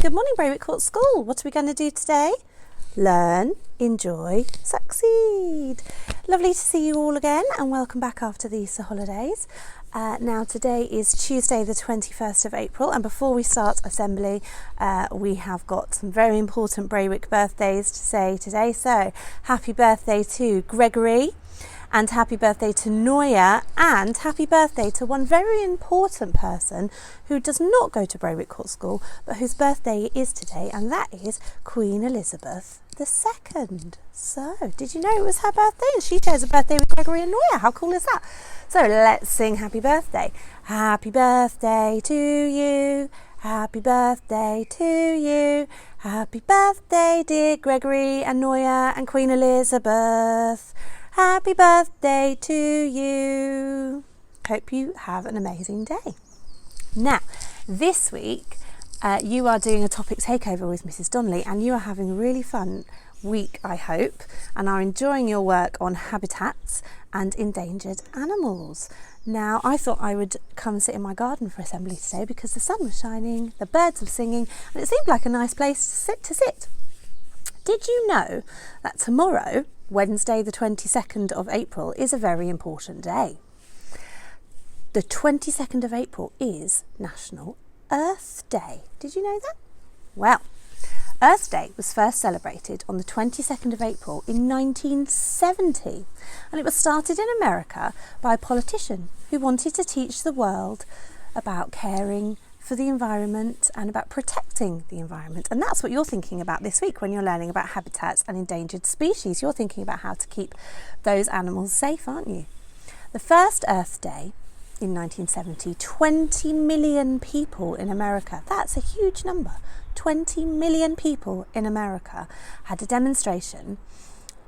Good morning, Braywick Court School. What are we going to do today? Learn, enjoy, succeed. Lovely to see you all again and welcome back after the Easter holidays. Now today is Tuesday the 21st of April, and before we start assembly we have got some very important Braywick birthdays to say today. So happy birthday to Gregory, and happy birthday to Noya, and happy birthday to one very important person who does not go to Braywick Court School but whose birthday is today, and that is Queen Elizabeth II. So, did you know it was her birthday? And she shares a birthday with Gregory and Noya. How cool is that? So let's sing happy birthday. Happy birthday to you. Happy birthday to you. Happy birthday, dear Gregory and Noya and Queen Elizabeth. Happy birthday to you. Hope you have an amazing day. Now, this week you are doing a topic takeover with Mrs. Donnelly, and you are having a really fun week, I hope, and are enjoying your work on habitats and endangered animals. Now, I thought I would come and sit in my garden for assembly today because the sun was shining, the birds were singing, and it seemed like a nice place to sit. Did you know that tomorrow, Wednesday the 22nd of April, is a very important day? The 22nd of April is National Earth Day. Did you know that? Well, Earth Day was first celebrated on the 22nd of April in 1970, and it was started in America by a politician who wanted to teach the world about caring for the environment and about protecting the environment. And that's what you're thinking about this week when you're learning about habitats and endangered species. You're thinking about how to keep those animals safe, aren't you? The first Earth Day in 1970, 20 million people in America, that's a huge number, 20 million people in America had a demonstration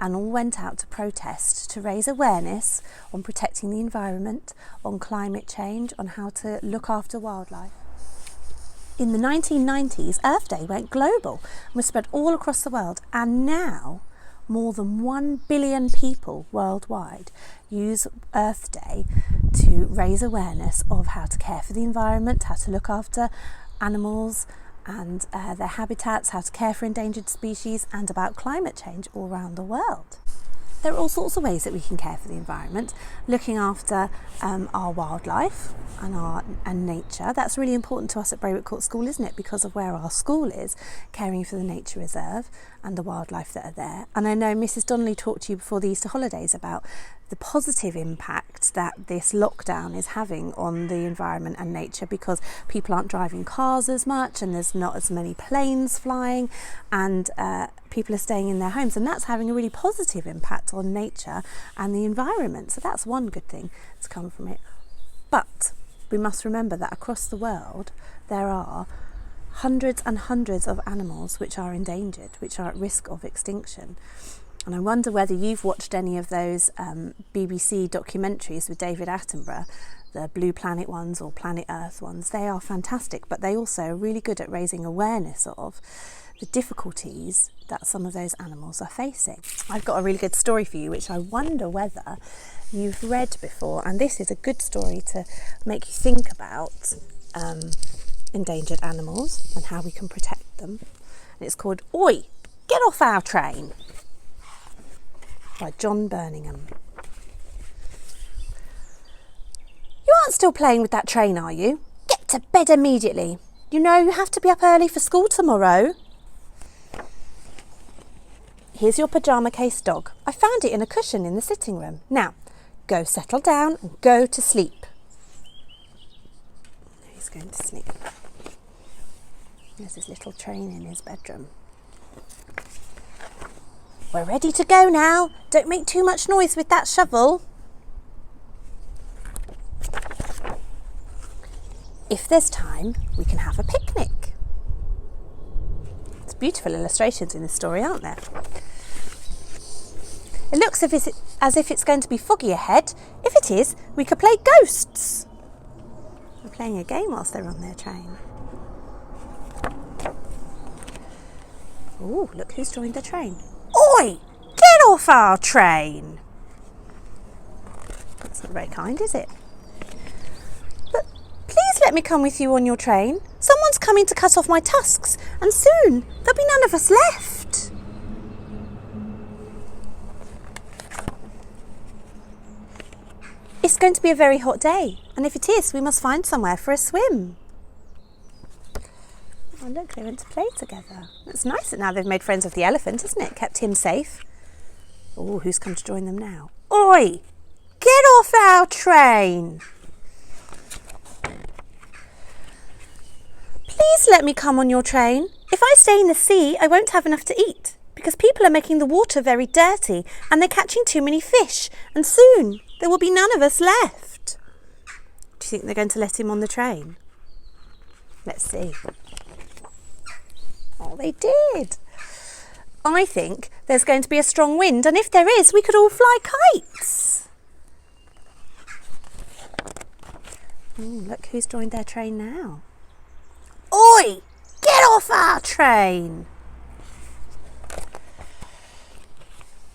and all went out to protest to raise awareness on protecting the environment, on climate change, on how to look after wildlife. In the 1990s, Earth Day went global and was spread all across the world, and now more than 1 billion people worldwide use Earth Day to raise awareness of how to care for the environment, how to look after animals and their habitats, how to care for endangered species, and about climate change all around the world. There are all sorts of ways that we can care for the environment, looking after our wildlife and nature. That's really important to us at Braywick Court School, isn't it? Because of where our school is, caring for the nature reserve and the wildlife that are there. And I know Mrs. Donnelly talked to you before the Easter holidays about the positive impact that this lockdown is having on the environment and nature, because people aren't driving cars as much and there's not as many planes flying, and people are staying in their homes, and that's having a really positive impact on nature and the environment. So that's one good thing that's come from it. But we must remember that across the world there are hundreds and hundreds of animals which are endangered, which are at risk of extinction. And I wonder whether you've watched any of those BBC documentaries with David Attenborough, the Blue Planet ones or Planet Earth ones. They are fantastic, but they also are really good at raising awareness of the difficulties that some of those animals are facing. I've got a really good story for you, which I wonder whether you've read before, and this is a good story to make you think about endangered animals and how we can protect them. And it's called Oi, Get Off Our Train by John Birmingham. You aren't still playing with that train, are you? Get to bed immediately. You know you have to be up early for school tomorrow. Here's your pyjama case dog. I found it in a cushion in the sitting room. Now, go settle down and go to sleep. He's going to sleep. There's his little train in his bedroom. We're ready to go now. Don't make too much noise with that shovel. If there's time, we can have a picnic. It's beautiful illustrations in this story, aren't there? It looks as if it's going to be foggy ahead. If it is, we could play ghosts. They're playing a game whilst they're on their train. Ooh, look who's joined the train. Oi! Get off our train! That's not very kind, is it? But please let me come with you on your train. Someone's coming to cut off my tusks, and soon there'll be none of us left. It's going to be a very hot day, and if it is, we must find somewhere for a swim. Oh look, they went to play together. It's nice that now they've made friends with the elephant, isn't it? Kept him safe. Oh, who's come to join them now? Oi! Get off our train! Please let me come on your train. If I stay in the sea, I won't have enough to eat, because people are making the water very dirty and they're catching too many fish, and soon there will be none of us left. Do you think they're going to let him on the train? Let's see. Oh, they did. I think there's going to be a strong wind, and if there is, we could all fly kites. Oh, look who's joined their train now. Oi! Get off our train!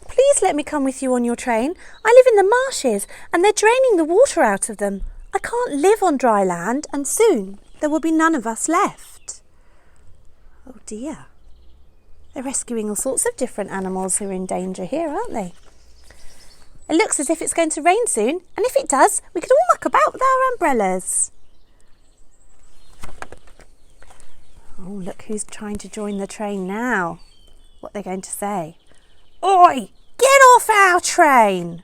Please let me come with you on your train. I live in the marshes and they're draining the water out of them. I can't live on dry land, and soon there will be none of us left. Oh dear. They're rescuing all sorts of different animals who are in danger here, aren't they? It looks as if it's going to rain soon, and if it does, we could all muck about with our umbrellas. Oh, look who's trying to join the train now. What they're going to say. Oi! Get off our train!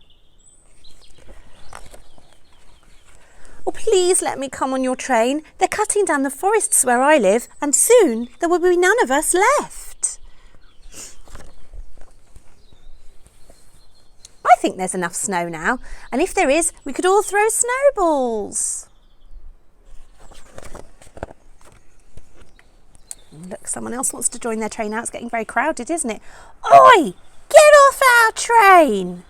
Oh, please let me come on your train. They're cutting down the forests where I live, and soon there will be none of us left. I think there's enough snow now, and if there is, we could all throw snowballs. Look, someone else wants to join their train now. It's getting very crowded, isn't it? Oi! Get off our train!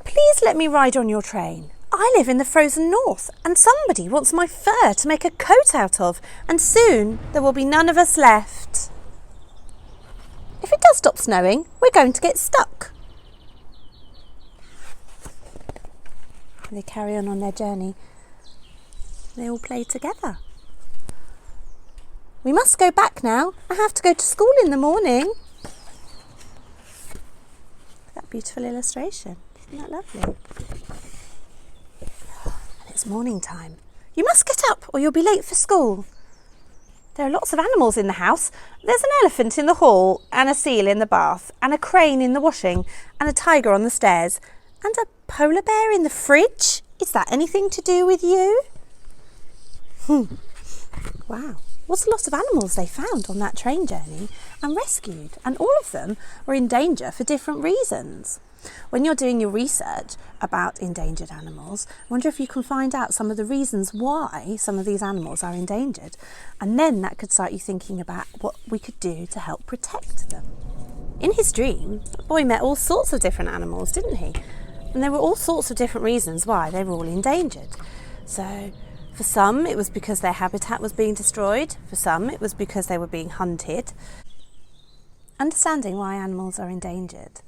Please let me ride on your train. I live in the frozen north, and somebody wants my fur to make a coat out of, and soon there will be none of us left. If it does stop snowing, we're going to get stuck. They carry on their journey. They all play together. We must go back now. I have to go to school in the morning. That beautiful illustration. Isn't that lovely? And it's morning time. You must get up or you'll be late for school. There are lots of animals in the house. There's an elephant in the hall, and a seal in the bath, and a crane in the washing, and a tiger on the stairs, and a polar bear in the fridge. Is that anything to do with you? Wow, what a lot of animals they found on that train journey and rescued, and all of them were in danger for different reasons. When you're doing your research about endangered animals, I wonder if you can find out some of the reasons why some of these animals are endangered, and then that could start you thinking about what we could do to help protect them. In his dream, the boy met all sorts of different animals, didn't he? And there were all sorts of different reasons why they were all endangered. So for some, it was because their habitat was being destroyed. For some, it was because they were being hunted. Understanding why animals are endangered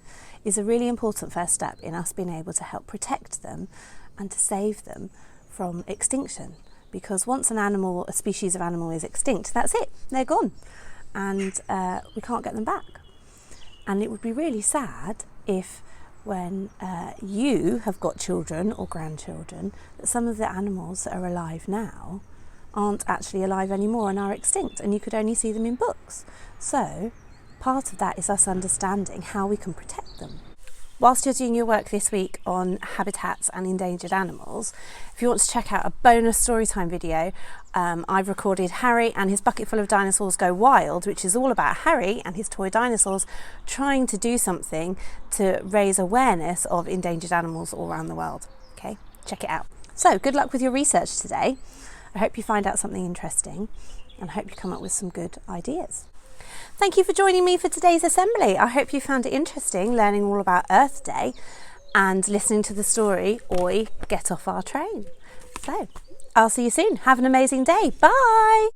is a really important first step in us being able to help protect them and to save them from extinction. Because once a species of animal is extinct, that's it, they're gone. And we can't get them back. And it would be really sad if when you have got children or grandchildren, that some of the animals that are alive now aren't actually alive anymore and are extinct, and you could only see them in books. So part of that is us understanding how we can protect them. Whilst you're doing your work this week on habitats and endangered animals, if you want to check out a bonus storytime video, I've recorded Harry and his bucket full of dinosaurs go wild, which is all about Harry and his toy dinosaurs trying to do something to raise awareness of endangered animals all around the world. Okay, check it out. So good luck with your research today. I hope you find out something interesting and I hope you come up with some good ideas. Thank you for joining me for today's assembly. I hope you found it interesting learning all about Earth Day and listening to the story, Oi, Get Off Our Train. So, I'll see you soon. Have an amazing day. Bye!